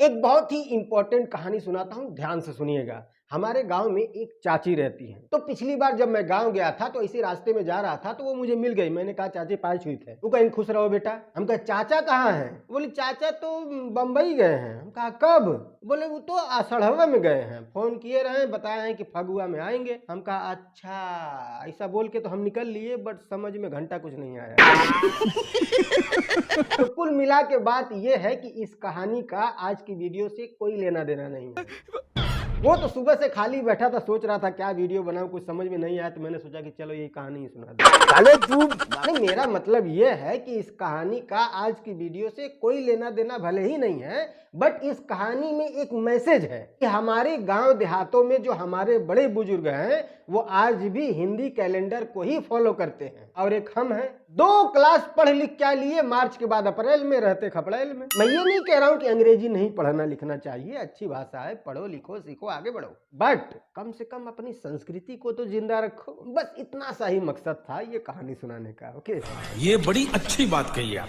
एक बहुत ही इंपॉर्टेंट कहानी सुनाता हूँ, ध्यान से सुनिएगा। हमारे गांव में एक चाची रहती हैं। तो पिछली बार जब मैं गांव गया था तो इसी रास्ते में जा रहा था तो वो मुझे मिल गई। मैंने कहा चाची पाँच छूत है। वो कहीं खुश रहो बेटा। हम कहा चाचा कहाँ हैं? बोली चाचा तो बम्बई गए हैं। हम कहा कब? बोले वो तो आषाढ़वा में गए हैं, फोन किए रहे, बताए हैं कि फगुआ में आएंगे। हम कहा अच्छा, ऐसा बोल के तो हम निकल लिए, बट समझ में घंटा कुछ नहीं आया। तो कुल मिला के बात यह है कि इस कहानी का आज की वीडियो से कोई लेना देना नहीं है। वो तो सुबह से खाली बैठा था, सोच रहा था क्या वीडियो बनाऊं, कुछ समझ में नहीं आया तो मैंने सोचा कि चलो ये कहानी ही सुना दो। साले तू मेरा मतलब ये है कि इस कहानी का आज की वीडियो से कोई लेना देना भले ही नहीं है, बट इस कहानी में एक मैसेज है कि हमारे गांव देहातों में जो हमारे बड़े बुजुर्ग हैं वो आज भी हिंदी कैलेंडर को ही फॉलो करते हैं। और एक हम हैं 2 क्लास पढ़ लिख क्या लिए, मार्च के बाद अप्रैल में रहते खपड़ैल में। मैं ये नहीं कह रहा हूँ कि अंग्रेजी नहीं पढ़ना लिखना चाहिए, अच्छी भाषा है, पढ़ो लिखो सीखो आगे बढ़ो, बट कम से कम अपनी संस्कृति को तो जिंदा रखो। बस इतना सा ही मकसद था ये कहानी सुनाने का। ओके, ये बड़ी अच्छी बात कही आप।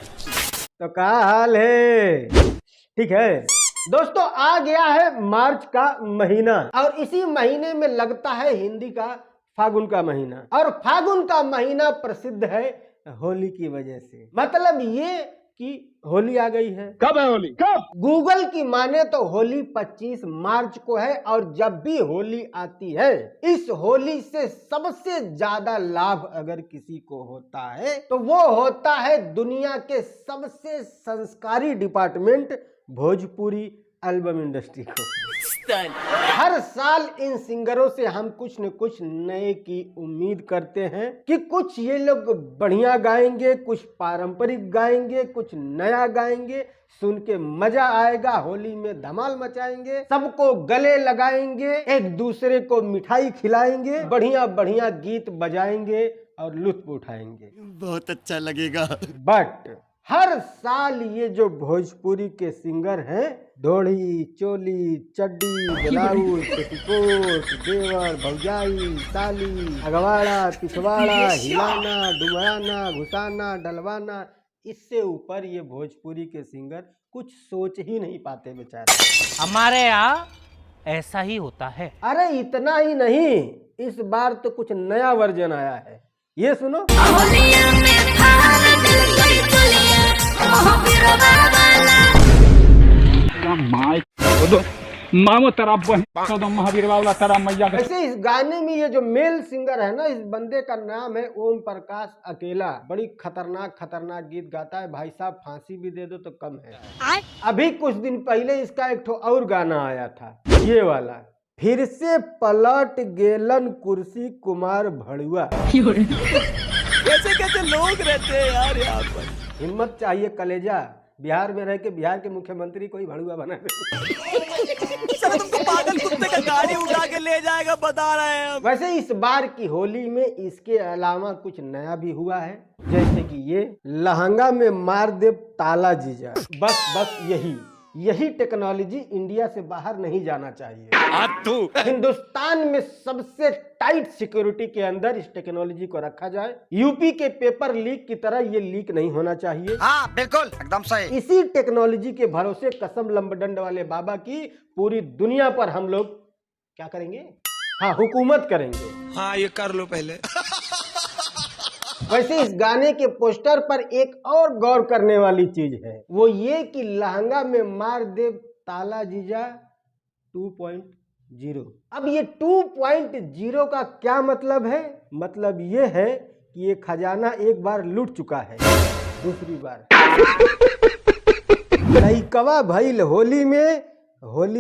तो क्या हाल है? ठीक है दोस्तों, आ गया है मार्च का महीना और इसी महीने में लगता है हिंदी का फागुन का महीना। और फागुन का महीना प्रसिद्ध है होली की वजह से। मतलब ये कि होली आ गई है। कब है होली? कब? गूगल की माने तो होली 25 मार्च को है। और जब भी होली आती है, इस होली से सबसे ज्यादा लाभ अगर किसी को होता है तो वो होता है दुनिया के सबसे संस्कारी डिपार्टमेंट भोजपुरी एल्बम इंडस्ट्री को। हर साल इन सिंगरों से हम कुछ न कुछ नए की उम्मीद करते हैं कि कुछ ये लोग बढ़िया गाएंगे, कुछ पारंपरिक गाएंगे, कुछ नया गाएंगे, सुन के मजा आएगा, होली में धमाल मचाएंगे, सबको गले लगाएंगे, एक दूसरे को मिठाई खिलाएंगे, बढ़िया बढ़िया गीत बजाएंगे और लुत्फ उठाएंगे। बहुत अच्छा लगेगा। बट हर साल ये जो भोजपुरी के सिंगर हैं, ढोड़ी चोली चड्डी ब्लाउज पेटीकोट देवर भौजाई साली अगवाड़ा पिछवाड़ा हिलाना डुमराना घुसाना डलवाना, इससे ऊपर ये भोजपुरी के सिंगर कुछ सोच ही नहीं पाते बेचारे। हमारे यहाँ ऐसा ही होता है। अरे इतना ही नहीं, इस बार तो कुछ नया वर्जन आया है, ये सुनो। वैसे इस गाने में ये जो मेल सिंगर है ना, इस बंदे का नाम है ओम प्रकाश अकेला। बड़ी खतरनाक गीत गाता है भाई साहब, फांसी भी दे दो तो कम है। अभी कुछ दिन पहले इसका एक और गाना आया था, ये वाला, फिर से पलट गेलन कुर्सी कुमार भड़ुआ। कैसे कैसे लोग रहते हैं यार यहाँ पर। हिम्मत चाहिए कलेजा, बिहार में रह के बिहार के मुख्यमंत्री को ही भड़ुआ बना सर तुमको पागल कुत्ते का गाड़ी उठा के ले जाएगा, बता रहे हैं हम। वैसे इस बार की होली में इसके अलावा कुछ नया भी हुआ है, जैसे कि ये लहंगा में मार दे ताला जीजा। बस यही टेक्नोलॉजी इंडिया से बाहर नहीं जाना चाहिए। हिंदुस्तान में सबसे टाइट सिक्योरिटी के अंदर इस टेक्नोलॉजी को रखा जाए। यूपी के पेपर लीक की तरह ये लीक नहीं होना चाहिए। हाँ बिल्कुल एकदम सही। इसी टेक्नोलॉजी के भरोसे कसम लंबडंड वाले बाबा की पूरी दुनिया पर हम लोग क्या करेंगे? हाँ, हुकूमत करेंगे। हाँ ये कर लो पहले। वैसे इस गाने के पोस्टर पर एक और गौर करने वाली चीज है, वो ये कि लहंगा में मार दे ताला जीजा 2.0। अब ये 2.0 का क्या मतलब है? मतलब ये है कि ये खजाना एक बार लूट चुका है, दूसरी बार लइकवा भइल होली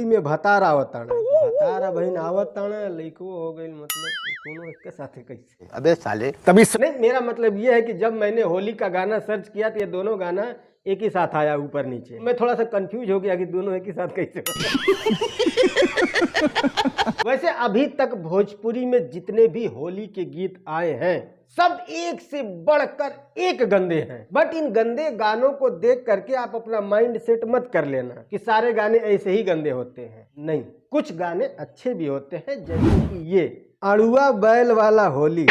में भतारा आवताना, भतारा बहन आवताना, लइकवो हो गई, मतलब दोनों इसके साथ कैसे? अबे साले तभी नहीं, मेरा मतलब ये है कि जब मैंने होली का गाना सर्च किया तो ये दोनों गाना एक ही साथ आया ऊपर नीचे। मैं थोड़ा सा कंफ्यूज हो गया कि दोनों एक ही साथ कैसे। वैसे अभी तक भोजपुरी में जितने भी होली के गीत आए हैं सब एक से बढ़कर एक गंदे हैं। बट इन गंदे गानों को देख करके आप अपना माइंड सेट मत कर लेना कि सारे गाने ऐसे ही गंदे होते हैं। नहीं, कुछ गाने अच्छे भी होते हैं, जैसे कि ये अड़ुआ बैल वाला होली।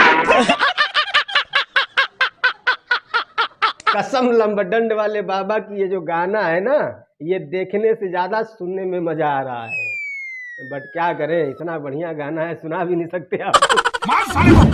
कसम लंबडंड वाले बाबा की ये जो गाना है ना, ये देखने से ज्यादा सुनने में मजा आ रहा है। बट क्या करें, इतना बढ़िया गाना है, सुना भी नहीं सकते आप।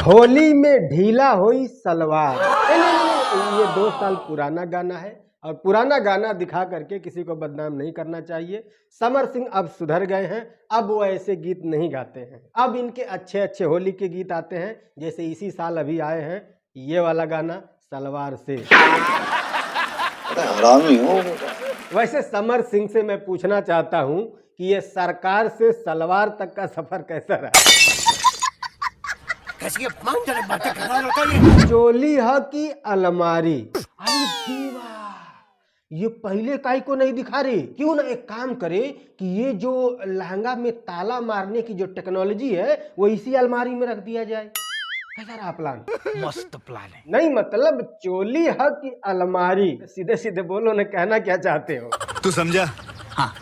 होली में ढीला हुई सलवार, नहीं, ये 2 साल पुराना गाना है और पुराना गाना दिखा करके किसी को बदनाम नहीं करना चाहिए। समर सिंह अब सुधर गए हैं, अब वो ऐसे गीत नहीं गाते हैं। अब इनके अच्छे अच्छे होली के गीत आते हैं, जैसे इसी साल अभी आए हैं ये वाला गाना सलवार से। हरामी हो। वैसे समर सिंह से मैं पूछना चाहता हूँ कि ये सरकार से सलवार तक का सफर कैसा रहा? चोली ह की अलमारी, अरे दीवा, ये पहले काहे को नहीं दिखा रही? क्यों ना एक काम करे कि ये जो लहंगा में ताला मारने की जो टेक्नोलॉजी है वो इसी अलमारी में रख दिया जाए। कैसा रहा प्लान? मस्त प्लान है। नहीं मतलब चोली ह की अलमारी, सीधे सीधे बोलो ना, कहना क्या चाहते हो? तू समझा? हाँ।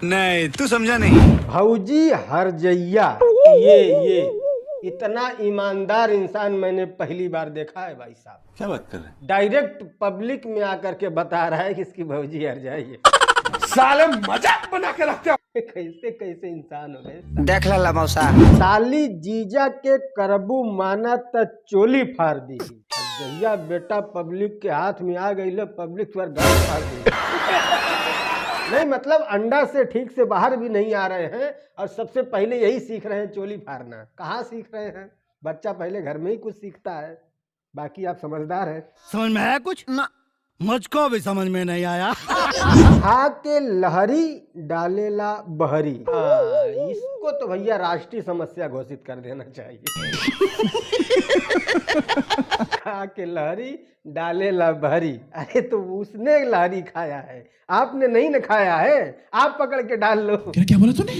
नहीं तू समझा नहीं। भौजी हरजैया, ये इतना ईमानदार इंसान मैंने पहली बार देखा है भाई साहब। क्या बात कर रहे हैं? डायरेक्ट पब्लिक में आकर के बता रहा है कि इसकी भौजी हरजाई है। साले मजाक बना के रखते हो। कैसे कैसे इंसान हो गए। देख ला मौसा। साली जीजा के करबू माना त चोली फाड़ दी। जहिया बेटा पब्लिक के हाथ में आ गई लो, पब्लिक पर गाल फाड़ दी। नहीं मतलब अंडा से ठीक से बाहर भी नहीं आ रहे हैं और सबसे पहले यही सीख रहे हैं चोली फाड़ना। कहाँ सीख रहे हैं? बच्चा पहले घर में ही कुछ सीखता है, बाकी आप समझदार हैं। समझ में आया कुछ ना? मुझको भी समझ में नहीं आया। खा के लहरी डालेला बहरी, इसको तो भैया राष्ट्रीय समस्या घोषित कर देना चाहिए। खा के लहरी डालेला बहरी, अरे तो उसने लहरी खाया है, आपने नहीं न खाया है, आप पकड़ के डाल लो। क्या बोला तूने?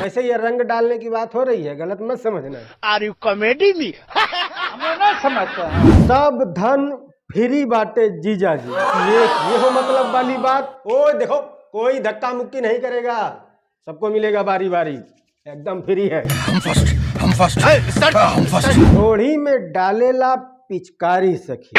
वैसे ये रंग डालने की बात हो रही है, गलत मत समझना। Are you comedy me? सब धन फ्री बाटे जीजा जी, ये हो मतलब वाली बात। ओ देखो, कोई धक्का मुक्की नहीं करेगा, सबको मिलेगा बारी बारी, एकदम फ्री है। हम फर्स्ट। ढोड़ी में डालेला पिचकारी सखी।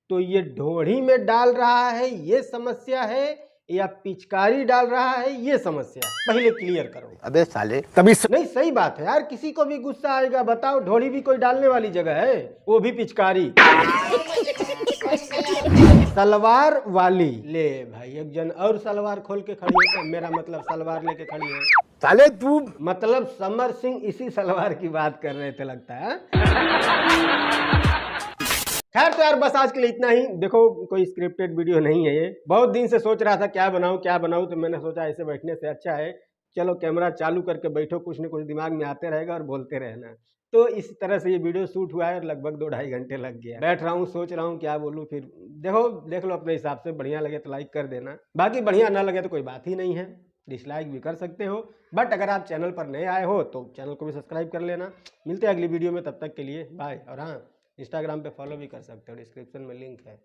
तो ये ढोड़ी में डाल रहा है ये समस्या है या पिचकारी डाल रहा है ये समस्या है? पहले क्लियर करो। अबे साले, तभी नहीं सही बात है यार, किसी को भी गुस्सा आएगा। बताओ, ढोड़ी भी कोई डालने वाली जगह है, वो भी पिचकारी। सलवार वाली ले भाई, एक जन और सलवार खोल के खड़ी है, मेरा मतलब सलवार लेके खड़ी है। साले तू मतलब समर सिंह इसी सलवार की बात कर रहे थे लगता है। खैर तो यार बस आज के लिए इतना ही। देखो कोई स्क्रिप्टेड वीडियो नहीं है ये, बहुत दिन से सोच रहा था क्या बनाऊं, तो मैंने सोचा ऐसे बैठने से अच्छा है चलो कैमरा चालू करके बैठो, कुछ न कुछ दिमाग में आते रहेगा और बोलते रहना। तो इस तरह से ये वीडियो शूट हुआ है और लगभग 2-2.5 घंटे लग गया। बैठ रहा हूँ, सोच रहा हूँ क्या बोलूँ, फिर देख लो अपने हिसाब से। बढ़िया लगे तो लाइक कर देना, बाकी बढ़िया ना लगे तो कोई बात ही नहीं है, डिसलाइक भी कर सकते हो। बट अगर आप चैनल पर नए आए हो तो चैनल को भी सब्सक्राइब कर लेना। मिलते हैं अगली वीडियो में, तब तक के लिए बाय। और हाँ, इंस्टाग्राम पे फॉलो भी कर सकते हो, डिस्क्रिप्शन में लिंक है।